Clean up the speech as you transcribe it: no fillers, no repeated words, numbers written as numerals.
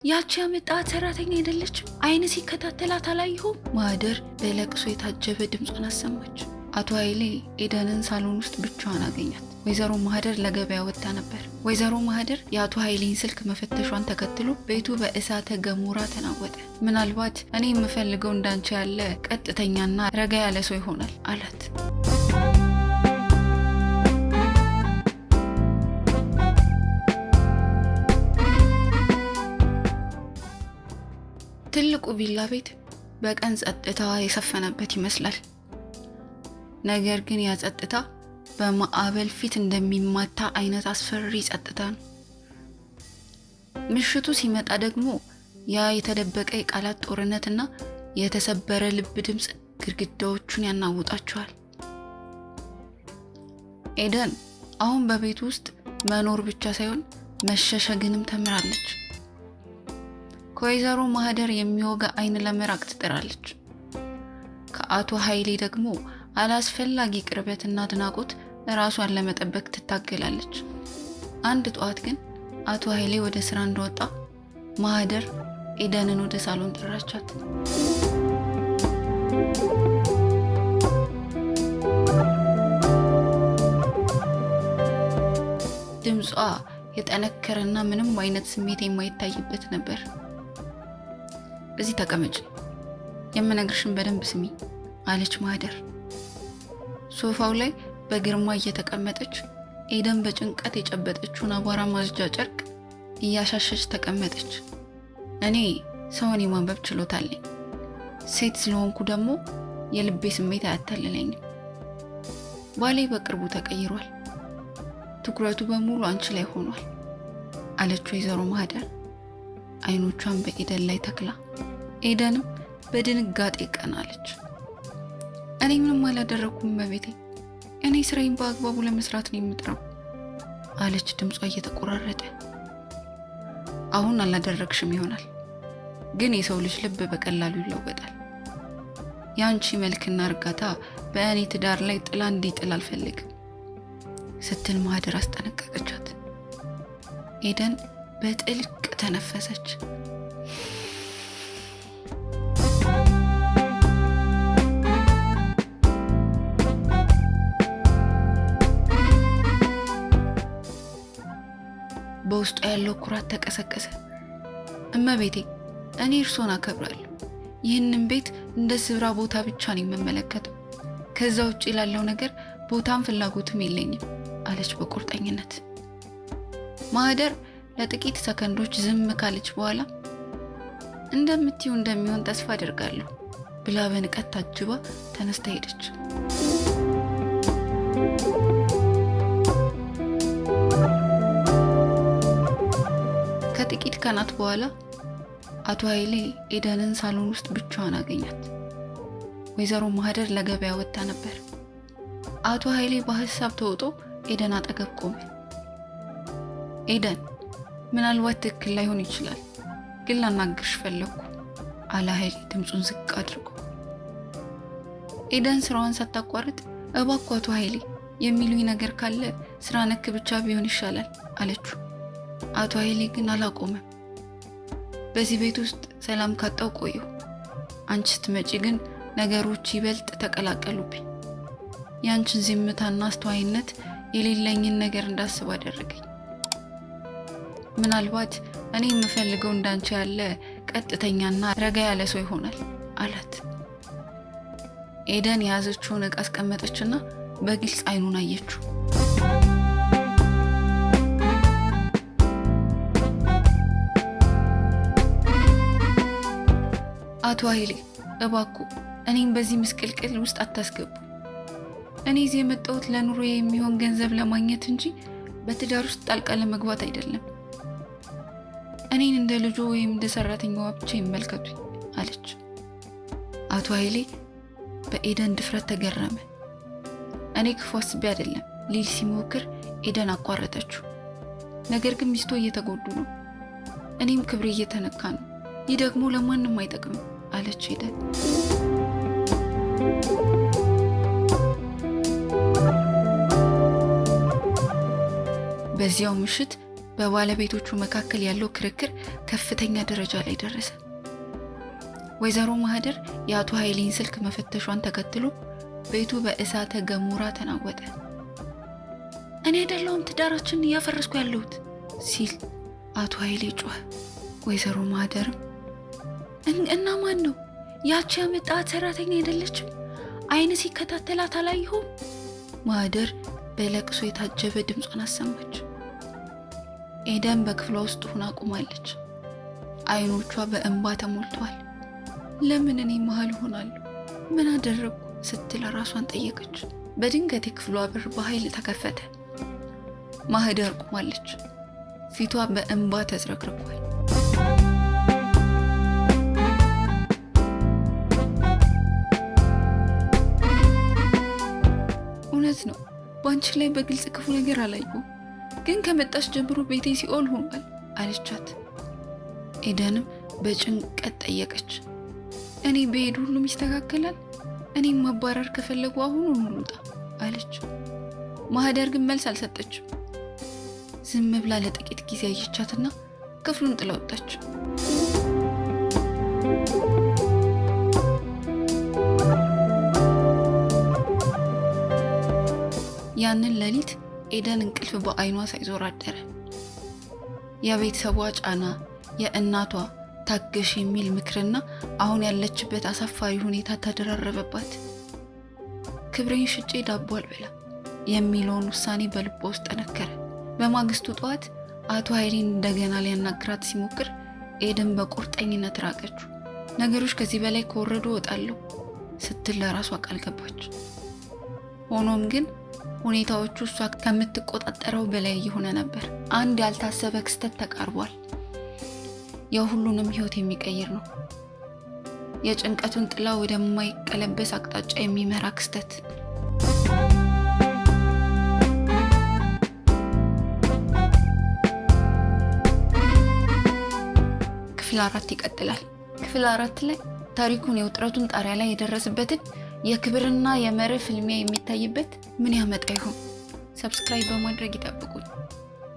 ያቺ ያመጣት ሰራተኛ አይደለችም? አይን ሲከታተላት አላየሁም? ማህደር በለቅሶ የታጀበ ድምጿን አሰማች። አቶ ኃይሌ ኤደንን ሳሎን ውስጥ ብቻዋን አገኛት። ወይዘሮ ማህደር ለገበያ ወጥታ ነበር። ወይዘሮ ማህደር የአቶ ኃይሌን ስልክ መፈተሿን ተከትሎ ቤቱ በእሳተ ገሞራ ተናወጠ። ምናልባት እኔ የምፈልገው እንዳንቺ ያለ ቀጥተኛና ረጋ ያለ ሰው ይሆናል አላት። ትልቁ ቪላ ቤት በቀን ጸጥታ የሰፈነበት ይመስላል። ነገር ግን ያ ጸጥታ በማዕበል ፊት እንደሚማታ አይነት አስፈሪ ጸጥታ ነው። ምሽቱ ሲመጣ ደግሞ ያ የተደበቀ የቃላት ጦርነትና የተሰበረ ልብ ድምፅ ግድግዳዎቹን ያናውጣቸዋል። ኤደን አሁን በቤት ውስጥ መኖር ብቻ ሳይሆን መሸሸግንም ተምራለች። ከወይዘሮ ማህደር የሚወጋ አይን ለመራቅ ትጥራለች። ከአቶ ኃይሌ ደግሞ አላስፈላጊ ቅርበትና አድናቆት ራሷን ለመጠበቅ ትታገላለች። አንድ ጠዋት ግን አቶ ኃይሌ ወደ ስራ እንደወጣ ማህደር ኤደንን ወደ ሳሎን ጠራቻት። ድምጿ የጠነከረና ምንም አይነት ስሜት የማይታይበት ነበር። እዚህ ተቀመጭ፣ የምነግርሽን በደንብ ስሚ አለች ማህደር። ሶፋው ላይ በግርማ እየተቀመጠች ኤደን በጭንቀት የጨበጠችውን አቧራ ማጽጃ ጨርቅ እያሻሸች ተቀመጠች። እኔ ሰውን የማንበብ ችሎታ አለኝ። ሴት ስለሆንኩ ደግሞ የልቤ ስሜት አያታልለኝም። ባሌ በቅርቡ ተቀይሯል። ትኩረቱ በሙሉ አንቺ ላይ ሆኗል አለች ወይዘሮ ማህደር አይኖቿን በኤደን ላይ ተክላ። ኤደንም በድንጋጤ ቀናለች። እኔ ምንም አላደረኩም መቤቴ፣ እኔ ስራዬን በአግባቡ ለመስራት ነው የምጥረው አለች ድምጿ እየተቆራረጠ። አሁን አላደረግሽም ይሆናል፣ ግን የሰው ልጅ ልብ በቀላሉ ይለወጣል። ያንቺ መልክና እርጋታ በእኔ ትዳር ላይ ጥላ እንዲጥል አልፈልግም ስትል ማህደር አስጠነቀቀቻት። ኤደን በጥልቅ ተነፈሰች። በውስጡ ያለው ኩራት ተቀሰቀሰ። እመቤቴ፣ እኔ እርሶን አከብራለሁ። ይህንን ቤት እንደ ስብራ ቦታ ብቻ ነው የምመለከተው። ከዛ ውጪ ላለው ነገር ቦታም ፍላጎትም የለኝም አለች በቁርጠኝነት። ማህደር ለጥቂት ሰከንዶች ዝም ካለች በኋላ እንደምትዩ እንደሚሆን ተስፋ አደርጋለሁ ብላ በንቀት ታጅባ ተነስታ ሄደች። ከጥቂት ቀናት በኋላ አቶ ኃይሌ ኤደንን ሳሎን ውስጥ ብቻዋን አገኛት። ወይዘሮ ማህደር ለገበያ ወጥታ ነበር። አቶ ኃይሌ በሀሳብ ተውጦ ኤደን አጠገብ ቆመ። ኤደን፣ ምናልባት ትክክል ላይሆን ይችላል፣ ግን ላናግርሽ ፈለኩ አለ ኃይሌ ድምፁን ዝቅ አድርጎ። ኤደን ስራዋን ሳታቋርጥ እባክዎ አቶ ኃይሌ የሚሉኝ ነገር ካለ ስራ ነክ ብቻ ቢሆን ይሻላል አለችው። አቶ ኃይሌ ግን አላቆመም። በዚህ ቤት ውስጥ ሰላም ካጣው ቆየሁ። አንቺ ስትመጪ ግን ነገሮች ይበልጥ ተቀላቀሉብኝ። ያንቺን ዝምታና አስተዋይነት የሌለኝን ነገር እንዳስብ አደረገኝ። ምናልባት እኔ የምፈልገው እንዳንቺ ያለ ቀጥተኛና ረጋ ያለ ሰው ይሆናል አላት። ኤደን የያዘችውን ዕቃ አስቀመጠችና በግልጽ አይኑን አየችው። አቶ ኃይሌ፣ እባክዎ እኔም በዚህ ምስቅልቅል ውስጥ አታስገቡ። እኔ እዚህ የመጣሁት ለኑሮ የሚሆን ገንዘብ ለማግኘት እንጂ በትዳር ውስጥ ጣልቃ ለመግባት አይደለም። እኔን እንደ ልጆ ወይም እንደ ሰራተኛዋ ብቻ ይመልከቱኝ አለች። አቶ ኃይሌ በኤደን ድፍረት ተገረመ። እኔ ክፉ አስቤ አይደለም ሊል ሲሞክር ኤደን አቋረጠችው። ነገር ግን ሚስቶ እየተጎዱ ነው፣ እኔም ክብሬ እየተነካ ነው። ይህ ደግሞ ለማንም አይጠቅምም አለች ኤደን። በዚያው ምሽት በባለቤቶቹ መካከል ያለው ክርክር ከፍተኛ ደረጃ ላይ ደረሰ። ወይዘሮ ማህደር የአቶ ኃይሌን ስልክ መፈተሿን ተከትሎ ቤቱ በእሳተ ገሞራ ተናወጠ። እኔ አይደለሁም ትዳራችንን እያፈረስኩ ያለሁት ሲል አቶ ኃይሌ ጮኸ። ወይዘሮ ማህደርም እና ማን ነው? ያቺ ያመጣት ሰራተኛ አይደለችም? አይን ሲከታተላት አላየሁም? ማህደር በለቅሶ የታጀበ ድምጿን አሰማች። ኤደን በክፍሏ ውስጥ ሆና ቆማለች። አይኖቿ በእንባ ተሞልተዋል። ለምን እኔ መሀል ሆናለሁ? ምን አደረኩ ስትል ራሷን ጠየቀች። በድንገት የክፍሏ በር በኃይል ተከፈተ። ማህደር ቆማለች። ፊቷ በእንባ ተዝረክርኳል። እውነት ነው፣ በአንቺ ላይ በግልጽ ክፉ ነገር አላየሁም፣ ግን ከመጣሽ ጀምሮ ቤቴ ሲኦል ሆኗል አለቻት። ኤደንም በጭንቀት ጠየቀች። እኔ በሄድ ሁሉም ይስተካከላል? እኔም ማባረር ከፈለጉ አሁኑን ልውጣ አለች። ማህደር ግን መልስ አልሰጠችም። ዝም ብላ ለጥቂት ጊዜ አየቻትና ክፍሉን ጥላ ወጣች። ያንን ሌሊት ኤደን እንቅልፍ በአይኗ ሳይዞር አደረ። የቤተሰቧ ጫና፣ የእናቷ ታገሽ የሚል ምክርና አሁን ያለችበት አሳፋሪ ሁኔታ ተደራረበባት። ክብሬን ሽጬ ዳቦ አልበላ የሚለውን ውሳኔ በልቧ ውስጥ ጠነከረ። በማግስቱ ጠዋት አቶ ኃይሌን እንደገና ሊያናግራት ሲሞክር ኤደን በቁርጠኝነት ራቀችው። ነገሮች ከዚህ በላይ ከወረዱ እወጣለሁ ስትል ለራሷ ቃል ገባች። ሆኖም ግን ሁኔታዎቹ እሷ ከምትቆጣጠረው በላይ እየሆነ ነበር። አንድ ያልታሰበ ክስተት ተቃርቧል። የሁሉንም ህይወት የሚቀይር ነው። የጭንቀቱን ጥላ ወደማይቀለበስ አቅጣጫ የሚመራ ክስተት። ክፍል 4 ይቀጥላል። ክፍል 4 ላይ ታሪኩን የውጥረቱን ጣሪያ ላይ የደረሰበትን የክብርና የመርህ ፍልሚያ የሚታይበት ምን ያመጣ ይሆን? ሰብስክራይብ በማድረግ ይጠብቁን።